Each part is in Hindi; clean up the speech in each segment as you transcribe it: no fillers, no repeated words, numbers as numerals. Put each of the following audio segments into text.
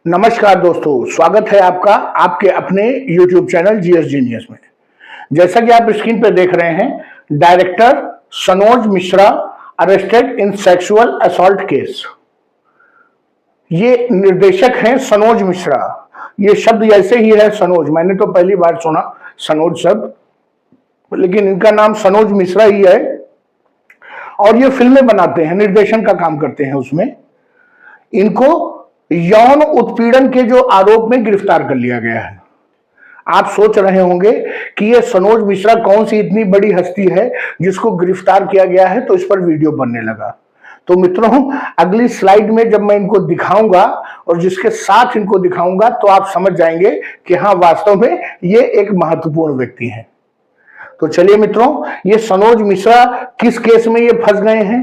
नमस्कार दोस्तों, स्वागत है आपका आपके अपने YouTube चैनल जीएस जीनियस में। जैसा कि आप स्क्रीन पर देख रहे हैं, director Sanoj Mishra arrested in sexual assault case. ये निर्देशक हैं सनोज मिश्रा। ये शब्द ऐसे ही है सनोज, मैंने तो पहली बार सुना सनोज शब्द, लेकिन इनका नाम सनोज मिश्रा ही है। और ये फिल्में बनाते हैं, निर्देशन का काम करते हैं। उसमें इनको यौन उत्पीड़न के जो आरोप में गिरफ्तार कर लिया गया है। आप सोच रहे होंगे कि ये सनोज मिश्रा कौन सी इतनी बड़ी हस्ती है जिसको गिरफ्तार किया गया है, तो इस पर वीडियो बनने लगा। तो मित्रों, अगली स्लाइड में जब मैं इनको दिखाऊंगा और जिसके साथ इनको दिखाऊंगा तो आप समझ जाएंगे कि हाँ, वास्तव में ये एक महत्वपूर्ण व्यक्ति है। तो चलिए मित्रों, ये सनोज मिश्रा किस केस में ये फंस गए हैं,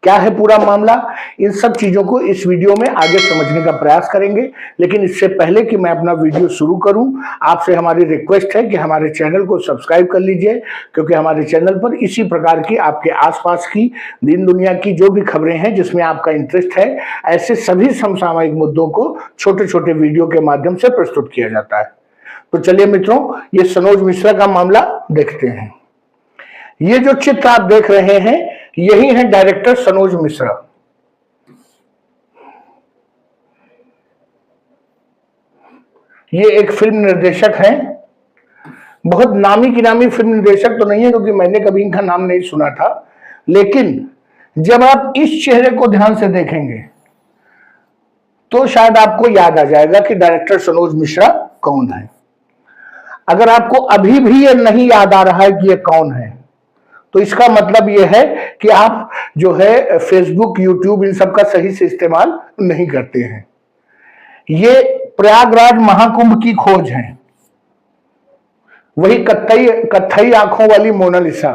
क्या है पूरा मामला, इन सब चीजों को इस वीडियो में आगे समझने का प्रयास करेंगे। लेकिन इससे पहले कि मैं अपना वीडियो शुरू करूं, आपसे हमारी रिक्वेस्ट है कि हमारे चैनल को सब्सक्राइब कर लीजिए, क्योंकि हमारे चैनल पर इसी प्रकार की आपके आसपास की दीन दुनिया की जो भी खबरें हैं जिसमें आपका इंटरेस्ट है, ऐसे सभी समसामयिक मुद्दों को छोटे छोटे वीडियो के माध्यम से प्रस्तुत किया जाता है। तो चलिए मित्रों, ये सनोज मिश्रा का मामला देखते हैं। ये जो चित्र आप देख रहे हैं, यही है डायरेक्टर सनोज मिश्रा। ये एक फिल्म निर्देशक हैं। बहुत नामी गिरामी फिल्म निर्देशक तो नहीं है, क्योंकि मैंने कभी इनका नाम नहीं सुना था, लेकिन जब आप इस चेहरे को ध्यान से देखेंगे तो शायद आपको याद आ जाएगा कि डायरेक्टर सनोज मिश्रा कौन है। अगर आपको अभी भी ये नहीं याद आ रहा है कि ये कौन है, तो इसका मतलब यह है कि आप जो है फेसबुक, यूट्यूब, इन सब का सही से इस्तेमाल नहीं करते हैं। ये प्रयागराज महाकुंभ की खोज है, वही कत्थई आंखों वाली मोनालिसा,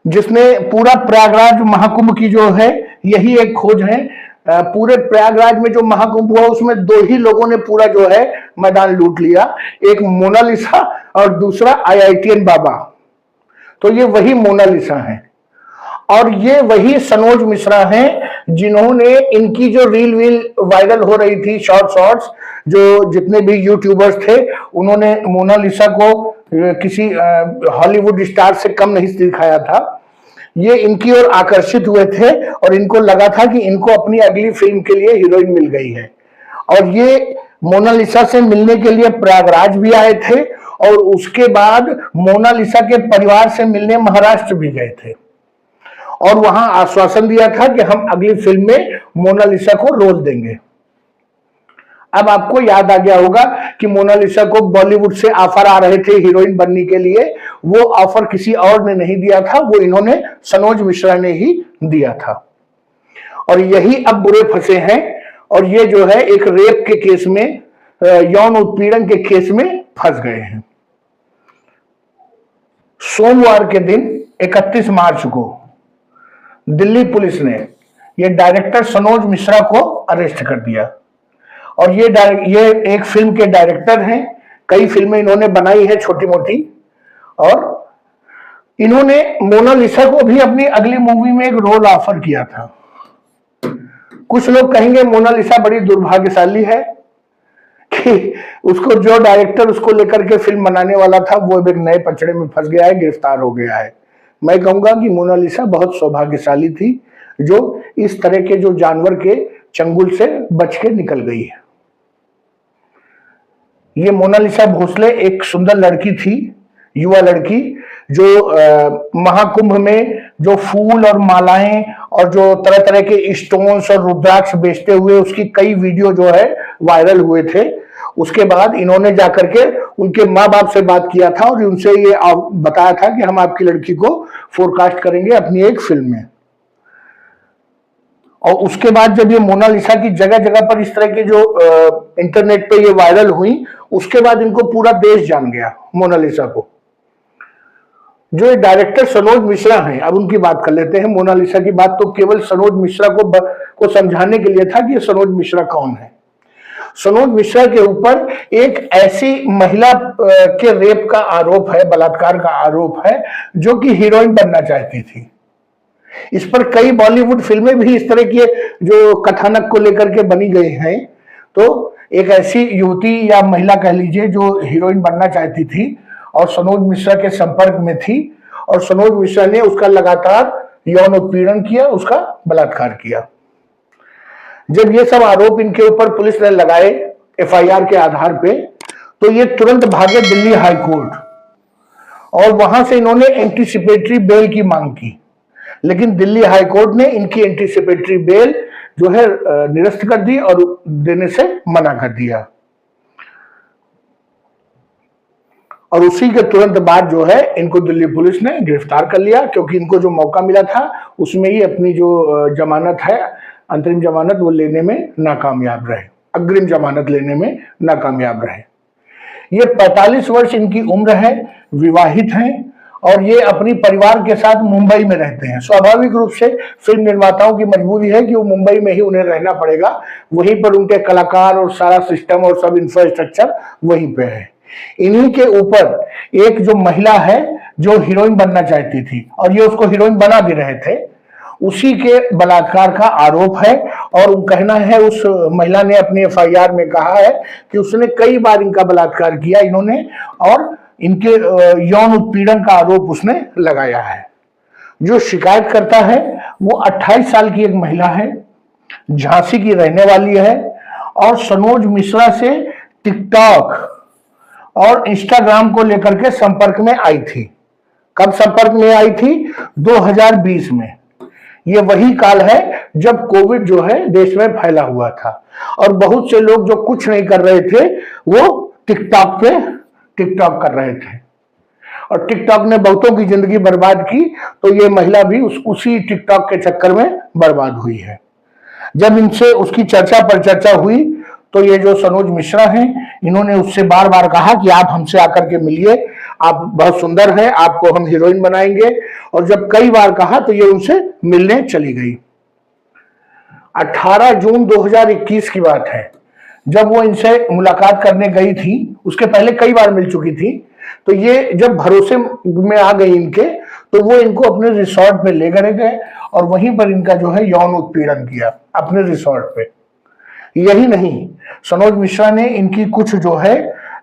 जिसने पूरा प्रयागराज महाकुंभ की जो है यही एक खोज है। पूरे प्रयागराज में जो महाकुंभ हुआ उसमें दो ही लोगों ने पूरा जो है मैदान लूट लिया, एक मोनालिसा और दूसरा IITN बाबा। तो ये वही मोनालिसा है और ये वही सनोज मिश्रा हैं जिन्होंने इनकी जो रील वायरल हो रही थी, शॉर्ट्स, जो जितने भी यूट्यूबर्स थे उन्होंने मोनालिसा को किसी हॉलीवुड स्टार से कम नहीं दिखाया था। ये इनकी ओर आकर्षित हुए थे और इनको लगा था कि इनको अपनी अगली फिल्म के लिए हीरोइन मिल गई है, और ये मोनालिसा से मिलने के लिए प्रयागराज भी आए थे और उसके बाद मोनालिसा के परिवार से मिलने महाराष्ट्र भी गए थे और वहां आश्वासन दिया था कि हम अगली फिल्म में मोनालिसा को रोल देंगे। अब आपको याद आ गया होगा कि मोनालिसा को बॉलीवुड से ऑफर आ रहे थे हीरोइन बनने के लिए। वो ऑफर किसी और ने नहीं दिया था, वो इन्होंने सनोज मिश्रा ने ही दिया था, और यही अब बुरे फंसे हैं। और ये जो है एक रेप के केस में, यौन उत्पीड़न के केस में फंस गए हैं। सोमवार के दिन 31 मार्च को दिल्ली पुलिस ने ये डायरेक्टर सनोज मिश्रा को अरेस्ट कर दिया। और ये एक फिल्म के डायरेक्टर हैं, कई फिल्में इन्होंने बनाई है छोटी मोटी, और इन्होंने मोनालिसा को भी अपनी अगली मूवी में एक रोल ऑफर किया था। कुछ लोग कहेंगे मोनालिसा बड़ी दुर्भाग्यशाली है कि उसको जो डायरेक्टर उसको लेकर के फिल्म बनाने वाला था वो एक नए पचड़े में फंस गया है, गिरफ्तार हो गया है। मैं कहूंगा कि मोनालिसा बहुत सौभाग्यशाली थी जो इस तरह के जो जानवर के चंगुल से बच के निकल गई है। ये मोनालिसा भोसले एक सुंदर लड़की थी, युवा लड़की, जो महाकुंभ में जो फूल और मालाएं और जो तरह तरह के स्टोन्स और रुद्राक्ष बेचते हुए उसकी कई वीडियो जो है वायरल हुए थे। उसके बाद इन्होंने जाकर के उनके माँ बाप से बात किया था और उनसे ये बताया था कि हम आपकी लड़की को फोरकास्ट करेंगे अपनी एक फिल्म में। और उसके बाद जब ये मोनालिसा की जगह जगह पर इस तरह के जो इंटरनेट पे ये वायरल हुई, उसके बाद इनको पूरा देश जान गया मोनालिसा को। जो ये डायरेक्टर सनोज मिश्रा हैं, अब उनकी बात कर लेते हैं। मोनालिसा की बात तो केवल सनोज मिश्रा को समझाने के लिए था कि ये सनोज मिश्रा कौन है। सनोज मिश्रा के ऊपर एक ऐसी महिला के रेप का आरोप है, बलात्कार का आरोप है, जो कि हीरोइन बनना चाहती थी। इस पर कई बॉलीवुड फिल्में भी इस तरह के जो कथानक को लेकर के बनी गई हैं, तो एक ऐसी युवती या महिला कह लीजिए जो हीरोइन बनना चाहती थी और सनोज मिश्रा के संपर्क में थी, और सनोज मिश्रा ने उसका लगातार यौन उत्पीड़न किया, उसका बलात्कार किया। जब ये सब आरोप इनके ऊपर पुलिस ने लगाए एफआईआर के आधार पे, तो ये तुरंत भागे दिल्ली हाई कोर्ट और वहां से इन्होंने एंटीसिपेटरी बेल की मांग की, लेकिन दिल्ली हाई कोर्ट ने इनकी एंटीसिपेटरी बेल जो है निरस्त कर दी और देने से मना कर दिया। और उसी के तुरंत बाद जो है इनको दिल्ली पुलिस ने गिरफ्तार कर लिया, क्योंकि इनको जो मौका मिला था उसमें ही अपनी जो जमानत है, अंतरिम जमानत, वो लेने में नाकामयाब रहे, अग्रिम जमानत लेने में नाकामयाब रहे। ये 45 वर्ष इनकी उम्र है, विवाहित हैं और ये अपनी परिवार के साथ मुंबई में रहते हैं। स्वाभाविक रूप से फिल्म निर्माताओं की मजबूरी है कि वो मुंबई में ही उन्हें रहना पड़ेगा, वहीं पर उनके कलाकार और सारा सिस्टम और सब इंफ्रास्ट्रक्चर वहीं पे है। इन्हीं के ऊपर एक जो महिला है जो हीरोइन बनना चाहती थी और ये उसको हीरोइन बना भी रहे थे, उसी के बलात्कार का आरोप है। और कहना है, उस महिला ने अपनी एफआईआर में कहा है कि उसने कई बार इनका बलात्कार किया इन्होंने, और इनके यौन उत्पीड़न का आरोप उसने लगाया है। जो शिकायत करता है वो 28 साल की एक महिला है, झांसी की रहने वाली है और सनोज मिश्रा से टिकटॉक और इंस्टाग्राम को लेकर के संपर्क में आई थी। कब संपर्क में आई थी? 2020 में। ये वही काल है जब कोविड जो है देश में फैला हुआ था और बहुत से लोग जो कुछ नहीं कर रहे थे वो टिकटॉक पे टिकटॉक कर रहे थे, और टिकटॉक ने बहुतों की जिंदगी बर्बाद की। तो ये महिला भी उसी टिकटॉक के चक्कर में बर्बाद हुई है। जब इनसे उसकी चर्चा पर चर्चा हुई तो ये जो सनोज मिश्रा हैं, इन्होंने उससे बार बार कहा कि आप हमसे आकर के मिलिए, आप बहुत सुंदर हैं, आपको हम हीरोइन बनाएंगे। और जब कई बार कहा तो ये उनसे मिलने चली गई। 18 जून 2021 की बात है, जब वो इनसे मुलाकात करने गई थी, उसके पहले कई बार मिल चुकी थी। तो ये जब भरोसे में आ गई इनके, तो वो इनको अपने रिसोर्ट पे ले गए और वहीं पर इनका जो है यौन उत्पीड़न किया अपने रिसोर्ट पे। यही नहीं, सनोज मिश्रा ने इनकी कुछ जो है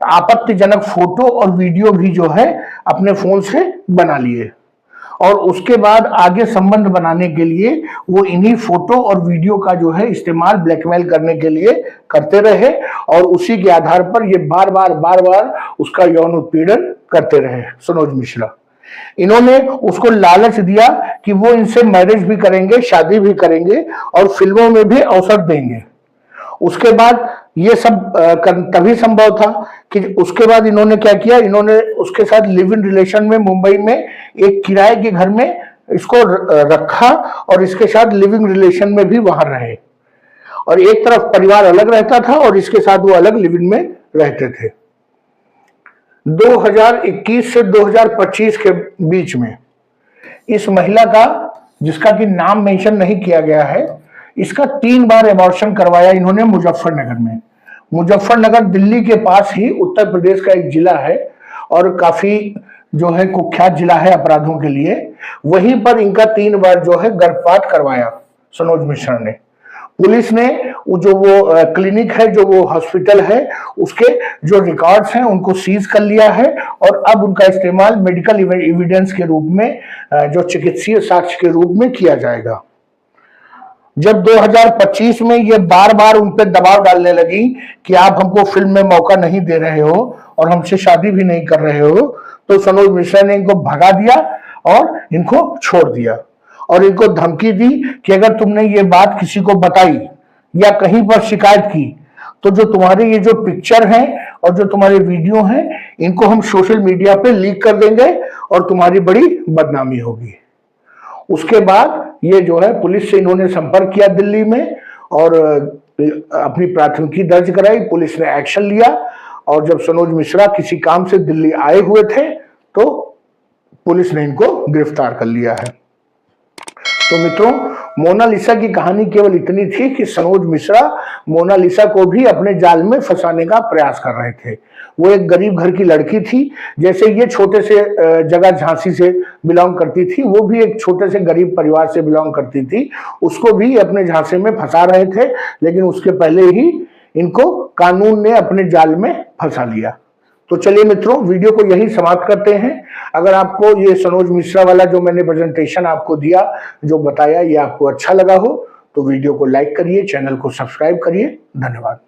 आपत्तिजनक फोटो और वीडियो भी जो है अपने फोन से बना लिए, और उसके बाद आगे संबंध बनाने के लिए वो इन्हीं फोटो और वीडियो का जो है इस्तेमाल ब्लैकमेल करने के लिए करते रहे, और उसी के आधार पर ये बार बार उसका यौन उत्पीड़न करते रहे सनोज मिश्रा। इन्होंने उसको लालच दिया कि वो इनसे मैरिज भी करेंगे, शादी भी करेंगे और फिल्मों में भी अवसर देंगे। उसके बाद ये सब तभी संभव था कि उसके बाद इन्होंने क्या किया, इन्होंने उसके साथ लिव इन रिलेशन में मुंबई में एक किराए के घर में इसको रखा और इसके साथ लिविंग रिलेशन में भी वहां रहे, और एक तरफ परिवार अलग रहता था और इसके साथ वो अलग लिविंग में रहते थे। 2021 से 2025 के बीच में इस महिला का, जिसका कि नाम मेंशन नहीं किया गया है, इसका 3 बार एबॉर्शन करवाया इन्होंने मुजफ्फरनगर में। मुजफ्फरनगर दिल्ली के पास ही उत्तर प्रदेश का एक जिला है और काफी जो है कुख्यात जिला है अपराधों के लिए। वहीं पर इनका 3 बार जो है गर्भपात करवाया सनोज मिश्रा ने। पुलिस ने जो वो क्लिनिक है, जो वो हॉस्पिटल है, उसके जो रिकॉर्ड्स हैं उनको सीज कर लिया है और अब उनका इस्तेमाल मेडिकल एविडेंस के रूप में, जो चिकित्सीय साक्ष्य के रूप में किया जाएगा। जब 2025 में ये बार बार उन पर दबाव डालने लगी कि आप हमको फिल्म में मौका नहीं दे रहे हो और हमसे शादी भी नहीं कर रहे हो, तो सनोज मिश्रा ने इनको भगा दिया और इनको छोड़ दिया और इनको धमकी दी कि अगर तुमने ये बात किसी को बताई या कहीं पर शिकायत की तो जो तुम्हारे ये जो पिक्चर हैं और जो तुम्हारे वीडियो हैं, इनको हम सोशल मीडिया पे लीक कर देंगे और तुम्हारी बड़ी बदनामी होगी। उसके बाद ये जो है पुलिस से इन्होंने संपर्क किया दिल्ली में और अपनी प्राथमिकी दर्ज कराई। पुलिस ने एक्शन लिया और जब सनोज मिश्रा किसी काम से दिल्ली आए हुए थे तो पुलिस ने इनको गिरफ्तार कर लिया है। तो मित्रों, मोनालिसा की कहानी केवल इतनी थी कि सनोज मिश्रा मोनालिसा को भी अपने जाल में फंसाने का प्रयास कर रहे थे। वो एक गरीब घर की लड़की थी, जैसे ये छोटे से जगह झांसी से बिलोंग करती थी, वो भी एक छोटे से गरीब परिवार से बिलोंग करती थी। उसको भी अपने झांसे में फंसा रहे थे, लेकिन उसके पहले ही इनको कानून ने अपने जाल में फंसा लिया। तो चलिए मित्रों, वीडियो को यही समाप्त करते हैं। अगर आपको ये सनोज मिश्रा वाला जो मैंने प्रेजेंटेशन आपको दिया, जो बताया, ये आपको अच्छा लगा हो तो वीडियो को लाइक करिए, चैनल को सब्सक्राइब करिए। धन्यवाद।